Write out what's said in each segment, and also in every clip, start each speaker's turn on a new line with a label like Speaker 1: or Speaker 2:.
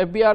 Speaker 1: FBR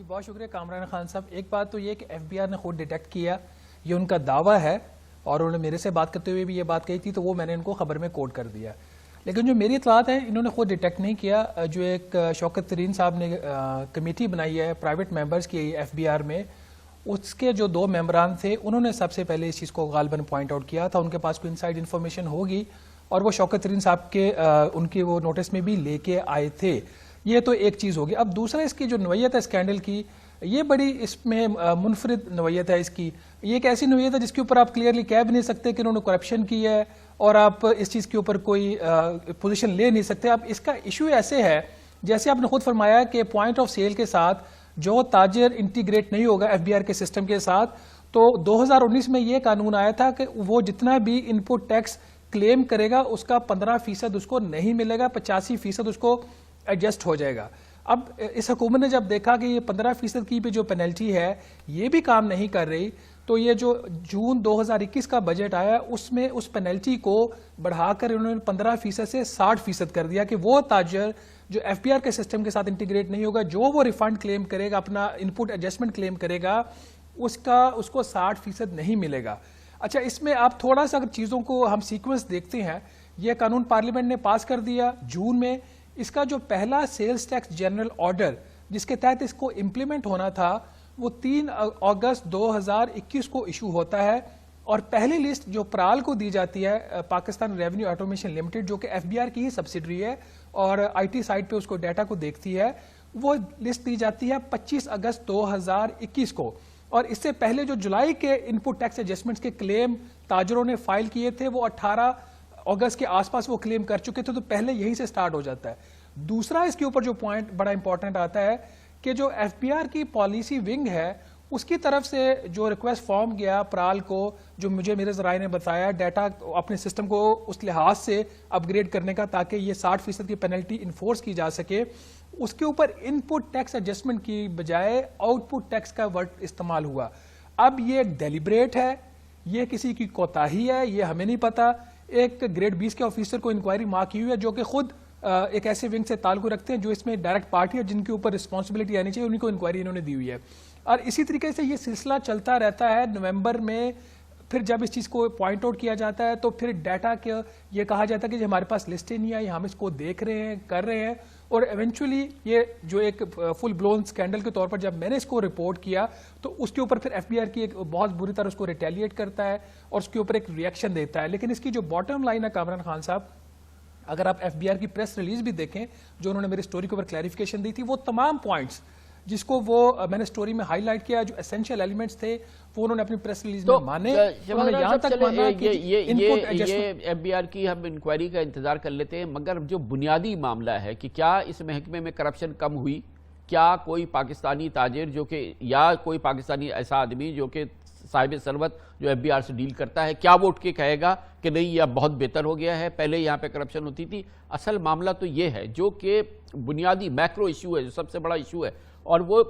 Speaker 2: جی بہت شکریہ کامران خان صاحب. ایک بات تو یہ کہ ایف بی آر نے خود ڈیٹیکٹ کیا, یہ ان کا دعویٰ ہے, اور انہوں نے میرے سے بات کرتے ہوئے بھی یہ بات کہی تھی, تو وہ میں نے ان کو خبر میں کوٹ کر دیا. لیکن جو میری اطلاعات ہیں انہوں نے خود ڈیٹیکٹ نہیں کیا. جو ایک شوکت ترین صاحب نے کمیٹی بنائی ہے پرائیویٹ ممبرز کی ایف بی آر میں, اس کے جو 2 ممبران تھے انہوں نے سب سے پہلے اس چیز کو غالباً پوائنٹ آؤٹ کیا تھا. ان کے پاس کوئی انسائڈ انفارمیشن ہوگی اور وہ شوکت ترین صاحب کے ان کے وہ نوٹس میں بھی لے کے آئے تھے. یہ تو ایک چیز ہوگی. اب دوسرا اس کی جو نوعیت ہے اسکینڈل کی, یہ بڑی اس میں منفرد نوعیت ہے اس کی. یہ ایک ایسی نوعیت ہے جس کے اوپر آپ کلیئرلی کہہ بھی نہیں سکتے کہ انہوں نے کرپشن کی ہے, اور آپ اس چیز کے اوپر کوئی پوزیشن لے نہیں سکتے. اب اس کا ایشو ایسے ہے جیسے آپ نے خود فرمایا کہ پوائنٹ آف سیل کے ساتھ جو تاجر انٹیگریٹ نہیں ہوگا ایف بی آر کے سسٹم کے ساتھ, تو 2019 میں یہ قانون آیا تھا کہ وہ جتنا بھی ان پٹ ٹیکس کلیم کرے گا اس کا 15% اس کو نہیں ملے گا, 85% اس کو ایڈجسٹ ہو جائے گا. اب اس حکومت نے جب دیکھا کہ یہ 15% کی بھی جو پینلٹی ہے یہ بھی کام نہیں کر رہی, تو یہ جو جون 2021 کا بجٹ آیا اس میں اس پینلٹی کو بڑھا کر انہوں نے 15% سے 60% کر دیا کہ وہ تاجر جو ایف بی آر کے سسٹم کے ساتھ انٹیگریٹ نہیں ہوگا, جو وہ ریفنڈ کلیم کرے گا, اپنا ان پٹ ایڈجسٹمنٹ کلیم کرے گا, اس کو 60% نہیں ملے گا. اچھا, اس میں آپ تھوڑا سا اگر چیزوں کو ہم سیکوینس دیکھتے ہیں, یہ قانون پارلیمنٹ نے پاس کر دیا جون میں. اس کا جو پہلا سیلز ٹیکس جنرل آرڈر جس کے تحت اس کو امپلیمنٹ ہونا تھا وہ 3 اگست 2021 کو ایشو ہوتا ہے, اور پہلی لسٹ جو پرال کو دی جاتی ہے پاکستان ریونیو آٹومیشن لمیٹڈ, جو کہ ایف بی آر کی ہی سبسیڈری ہے اور آئی ٹی سائٹ پہ اس کو ڈیٹا کو دیکھتی ہے, وہ لسٹ دی جاتی ہے 25 اگست 2021 کو. اور اس سے پہلے جو جولائی کے ان پٹ ٹیکس ایڈجسٹمنٹس کے کلیم تاجروں نے فائل کیے تھے وہ 18 اگست کے آس پاس وہ کلیم کر چکے تھے, تو پہلے یہیں سے سٹارٹ ہو جاتا ہے. دوسرا اس کے اوپر جو پوائنٹ بڑا امپورٹنٹ آتا ہے کہ جو ایف بی آر کی پالیسی ونگ ہے اس کی طرف سے جو ریکویسٹ فارم گیا پرال کو, جو مجھے میرے ذرائع نے بتایا, ڈیٹا اپنے سسٹم کو اس لحاظ سے اپ گریڈ کرنے کا تاکہ یہ 60% کی پینلٹی انفورس کی جا سکے, اس کے اوپر ان پٹ ٹیکس ایڈجسٹمنٹ کی بجائے آؤٹ پٹ ٹیکس کا ورڈ استعمال ہوا. اب یہ ڈیلیبریٹ ہے, یہ کسی کی کوتاہی ہے, یہ ہمیں نہیں پتا. ایک گریڈ 20 کے آفیسر کو انکوائری مارک کی ہوئی ہے جو کہ خود ایک ایسے ونگ سے تعلق رکھتے ہیں جو اس میں ڈائریکٹ پارٹی ہے, جن کے اوپر رسپانسبلٹی آنی چاہیے, انہیں کو انکوائری انہوں نے دی ہوئی ہے. اور اسی طریقے سے یہ سلسلہ چلتا رہتا ہے. نومبر میں پھر جب اس چیز کو پوائنٹ آؤٹ کیا جاتا ہے تو پھر ڈیٹا کے یہ کہا جاتا ہے کہ ہمارے پاس لسٹیں نہیں آئی, ہم اس کو دیکھ رہے ہیں, کر رہے ہیں, اور ایونچولی یہ جو ایک فل بلون اسکینڈل کے طور پر جب میں نے اس کو رپورٹ کیا تو اس کے اوپر پھر ایف بی آر کی ایک بہت بری طرح اس کو ریٹیلیٹ کرتا ہے اور اس کے اوپر ایک ریئیکشن دیتا ہے. لیکن اس کی جو باٹم لائن ہے کامران خان صاحب, اگر آپ ایف بی آر کی پریس ریلیز بھی دیکھیں جو انہوں نے میری سٹوری کے اوپر کلیریفیکیشن دی تھی, وہ تمام پوائنٹس جس کو وہ میں نے سٹوری میں ہائی لائٹ کیا, جو اسینشیل ایلیمنٹس تھے وہ انہوں نے اپنی پریس ریلیز میں مانے. یہاں تک مانا کہ
Speaker 1: یہ ایف بی آر کی ہم انکوائری کا انتظار کر لیتے ہیں, مگر جو بنیادی معاملہ ہے کہ کیا اس محکمے میں کرپشن کم ہوئی, کیا کوئی پاکستانی تاجر جو کہ یا کوئی پاکستانی ایسا آدمی جو کہ صاحب ثروت جو ایف بی آر سے ڈیل کرتا ہے, کیا وہ اٹھ کے کہے گا کہ نہیں یہ بہت بہتر ہو گیا ہے, پہلے یہاں پہ کرپشن ہوتی تھی. اصل معاملہ تو یہ ہے جو کہ بنیادی میکرو ایشو ہے, جو سب سے بڑا ایشو ہے, اور وہ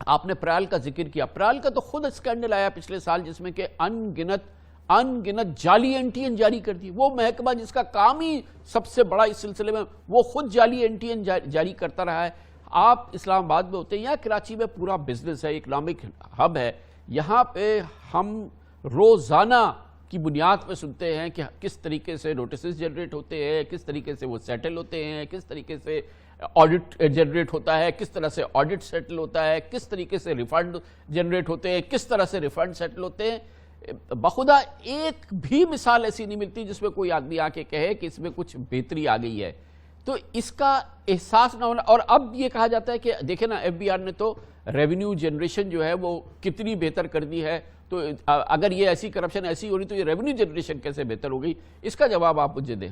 Speaker 1: آپ نے پرال کا ذکر کیا. پرال کا تو خود اسکینڈل آیا پچھلے سال جس میں کہ ان گنت جعلی این ٹی این جاری کر دی. وہ محکمہ جس کا کام ہی سب سے بڑا اس سلسلے میں, وہ خود جعلی این ٹی این جاری کرتا رہا ہے. آپ اسلام آباد میں ہوتے ہیں یا کراچی میں پورا بزنس ہے, اکنامک ہب ہے, یہاں پہ ہم روزانہ کی بنیاد پہ سنتے ہیں کہ کس طریقے سے نوٹسز جنریٹ ہوتے ہیں, کس طریقے سے وہ سیٹل ہوتے ہیں, کس طریقے سے آڈٹ جنریٹ ہوتا ہے, کس طرح سے آڈٹ سیٹل ہوتا ہے, کس طریقے سے ریفنڈ جنریٹ ہوتے ہیں, کس طرح سے ریفنڈ سیٹل ہوتے ہیں. بخدا ایک بھی مثال ایسی نہیں ملتی جس میں کوئی آدمی آ کے کہے کہ اس میں کچھ بہتری آ گئی ہے. تو اس کا احساس نہ ہونا, اور اب یہ کہا جاتا ہے کہ دیکھیں نا ایف بی آر نے تو ریونیو جنریشن جو ہے وہ کتنی بہتر کر دی ہے, تو اگر یہ ایسی کرپشن ایسی ہو رہی تو یہ ریونیو جنریشن کیسے بہتر ہو گئی. اس کا جواب آپ مجھے دیں.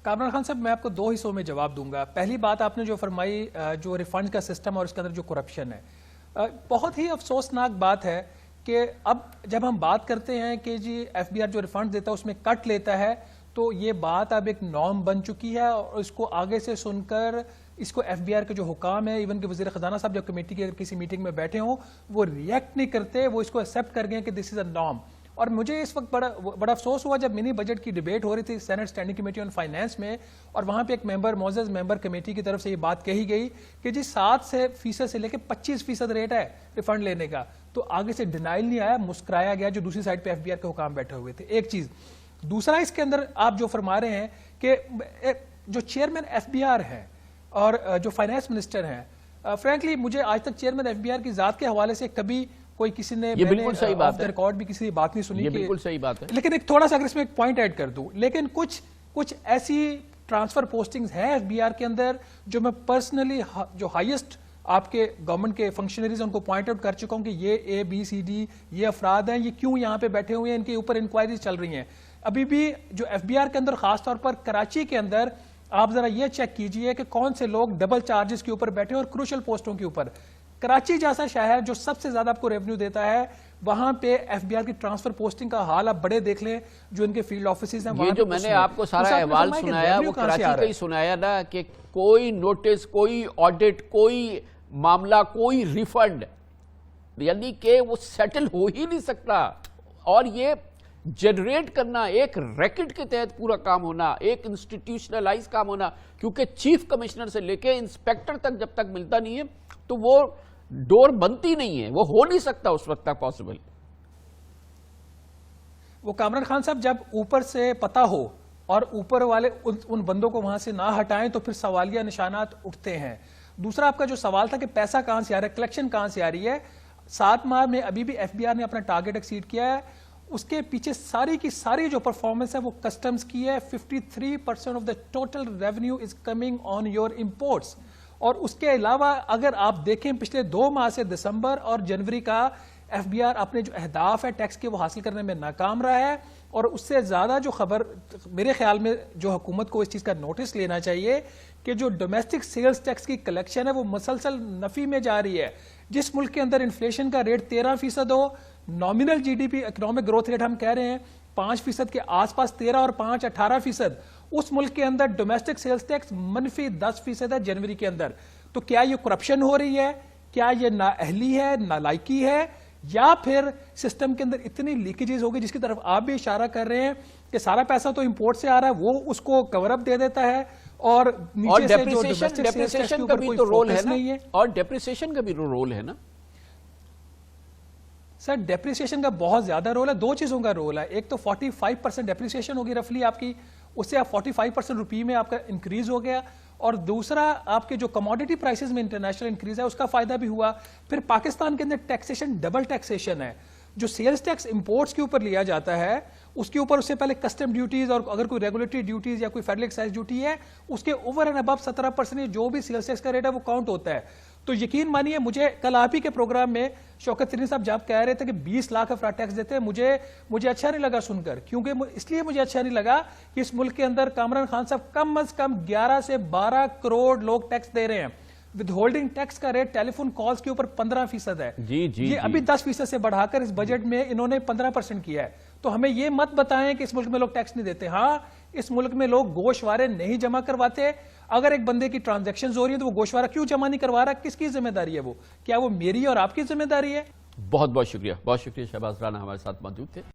Speaker 2: کامران خان صاحب, میں آپ کو 2 حصوں میں جواب دوں گا. پہلی بات آپ نے جو فرمائی جو ریفنڈ کا سسٹم اور اس کے اندر جو کرپشن ہے, بہت ہی افسوسناک بات ہے کہ اب جب ہم بات کرتے ہیں کہ جی ایف بی آر جو ریفنڈ دیتا ہے اس میں کٹ لیتا ہے, تو یہ بات اب ایک نارم بن چکی ہے, اور اس کو آگے سے سن کر اس کو ایف بی آر کے جو حکام ہے, ایون کہ وزیر خزانہ صاحب جب کمیٹی کی کسی میٹنگ میں بیٹھے ہوں, وہ ریئیکٹ نہیں کرتے, وہ اس کو ایکسیپٹ کر گئے کہ دس از اے نارم. اور مجھے اس وقت بڑا افسوس ہوا جب منی بجٹ کی ڈیبیٹ ہو رہی تھی senate standing committee on finance میں، اور وہاں پہ ایک معزز ممبر کمیٹی کی طرف سے یہ بات کہی گئی کہ جی 7% سے لے کے 25% ریٹ ہے ریفنڈ لینے کا، تو آگے سے ڈینائل نہیں آیا، مسکرایا گیا جو دوسری سائڈ پہ ایف بی آر کے حکام بیٹھے ہوئے تھے. ایک چیز. دوسرا اس کے اندر آپ جو فرما رہے ہیں کہ جو چیئرمین ایف بی آر ہیں اور جو فائنانس منسٹر ہیں، فرینکلی مجھے آج تک چیئرمین ایف بی آر کی ذات کے حوالے سے کبھی کوئی کسی نے
Speaker 1: یہ بالکل صحیح بات ہے،
Speaker 2: ریکارڈ بھی کسی بات نہیں سنی.
Speaker 1: یہ بالکل صحیح بات ہے.
Speaker 2: لیکن ایک تھوڑا سا اگر اس میں ایک پوائنٹ ایڈ کر دوں، لیکن کچھ ایسی ٹرانسفر پوسٹنگز ہیں ایف بی آر کے اندر جو میں پرسنلی جو ہائیسٹ آپ کے گورنمنٹ کے فنکشنریز ہیں ان کو پوائنٹ آؤٹ کر چکا ہوں کہ یہ اے بی سی ڈی یہ افراد ہیں، یہ کیوں یہاں پہ بیٹھے ہوئے ہیں، ان کے اوپر انکوائریز چل رہی ہیں. ابھی بھی جو ایف بی آر کے اندر خاص طور پر کراچی کے اندر آپ ذرا یہ چیک کیجئے کہ کون سے لوگ ڈبل چارجز کے اوپر بیٹھے اور کروشل پوسٹوں کے اوپر. کراچی جیسا شہر جو سب سے زیادہ آپ کو ریونیو دیتا ہے، وہاں پہ ایف بی آر کی ٹرانسفر پوسٹنگ کا حال آپ بڑے دیکھ لیں جو ان کے فیلڈ آفیسز ہیں.
Speaker 1: یہ جو میں نے آپ کو سارا احوال سنایا وہ کراچی کا ہی سنایا نا، کہ کوئی نوٹس، کوئی آڈٹ، کوئی معاملہ، کوئی ریفنڈ، یعنی کہ وہ سیٹل ہو ہی نہیں سکتا. اور یہ جنریٹ کرنا ایک ریکٹ کے تحت پورا کام ہونا، ایک انسٹیٹیوشنلائز کام ہونا، کیونکہ چیف کمشنر سے لے کے انسپیکٹر تک جب تک ملتا نہیں ہے تو وہ ڈور بنتی نہیں ہے، وہ ہو نہیں سکتا اس وقت تک پاسبل.
Speaker 2: وہ کامران خان صاحب جب اوپر سے پتہ ہو اور اوپر والے ان بندوں کو وہاں سے نہ ہٹائیں تو پھر سوالیہ نشانات اٹھتے ہیں. دوسرا آپ کا جو سوال تھا کہ پیسہ کہاں سے آ رہا ہے، کلیکشن کہاں سے آ رہی ہے، 7 ماہ میں ابھی بھی ایف بی آر نے اپنا ٹارگٹ ایکسیڈ کیا ہے. اس کے پیچھے ساری کی ساری جو پرفارمنس ہے وہ کسٹمز کی ہے. 53% of the total revenue is coming on your imports. اور اس کے علاوہ اگر آپ دیکھیں پچھلے 2 ماہ سے دسمبر اور جنوری کا ایف بی آر اپنے جو اہداف ہے ٹیکس کے وہ حاصل کرنے میں ناکام رہا ہے. اور اس سے زیادہ جو خبر میرے خیال میں جو حکومت کو اس چیز کا نوٹس لینا چاہیے کہ جو ڈومیسٹک سیلز ٹیکس کی کلیکشن ہے وہ مسلسل نفی میں جا رہی ہے. جس ملک کے اندر انفلیشن کا ریٹ 13% ہو، nominal G D P economic growth rate ہم کہہ رہے ہیں 5% کے آس پاس، 13 اور 5 18%، اس ملک کے اندر ڈومیسٹک سیلز ٹیکس -10% ہے جنوری کے اندر. تو کیا یہ کرپشن ہو رہی ہے؟ کیا یہ نااہلی ہے، نالائکی ہے، یا پھر سسٹم کے اندر اتنی لیکیجز ہوگی جس کی طرف آپ بھی اشارہ کر رہے ہیں کہ سارا پیسہ تو امپورٹ سے آ رہا ہے، وہ اس کو کور اپ دے دیتا ہے اور نیچے سے جو
Speaker 1: ڈیپریسیشن کا بھی تو رول ہے نا، اور ڈیپریسیشن کا بھی رول ہے نا
Speaker 2: سر. ڈیپریسیشن کا بہت زیادہ رول ہے. 2 چیزوں کا رول ہے. ایک تو 45% ڈیپریسیشن ہوگی رفلی آپ کی، اس سے آپ 45% روپی میں آپ کا انکریز ہو گیا. اور دوسرا آپ کے جو کموڈیٹی پرائسز میں انٹرنیشنل انکریز ہے اس کا فائدہ بھی ہوا. پھر پاکستان کے اندر ٹیکسیشن ڈبل ٹیکسیشن ہے. جو سیلز ٹیکس امپورٹس کے اوپر لیا جاتا ہے اس کے اوپر اس سے پہلے کسٹم ڈیوٹیز اور اگر کوئی ریگولیٹری ڈیوٹیز یا کوئی فیڈرل ایکسائز ڈیوٹی ہے اس کے اوور اینڈ ابو 17% جو بھی سیلز ٹیکس کا ریٹ ہے وہ کاؤنٹ ہوتا ہے. تو یقین مانیے مجھے کل آپ ہی کے پروگرام میں شوکت ترین صاحب جب کہہ رہے تھے کہ 20 لاکھ افراد ٹیکس دیتے ہیں، مجھے اچھا نہیں لگا سن کر. کیونکہ اس لیے مجھے اچھا نہیں لگا کہ اس ملک کے اندر کامران خان صاحب کم از کم 11 سے 12 کروڑ لوگ ٹیکس دے رہے ہیں. ود ہولڈنگ ٹیکس کا ریٹ ٹیلی فون کالز کے اوپر 15% ہے. یہ ابھی 10% سے بڑھا کر اس بجٹ میں انہوں نے 15% کیا ہے. تو ہمیں یہ مت بتائیں کہ اس ملک میں لوگ ٹیکس نہیں دیتے. ہاں، اس ملک میں لوگ گوشوارے نہیں جمع کرواتے. اگر ایک بندے کی ٹرانزیکشنز ہو رہی ہیں تو وہ گوشوارہ کیوں جمع نہیں کروا رہا؟ کس کی ذمہ داری ہے وہ؟ کیا وہ میری اور آپ کی ذمہ داری ہے؟
Speaker 1: بہت بہت شکریہ شہباز رانا ہمارے ساتھ موجود تھے.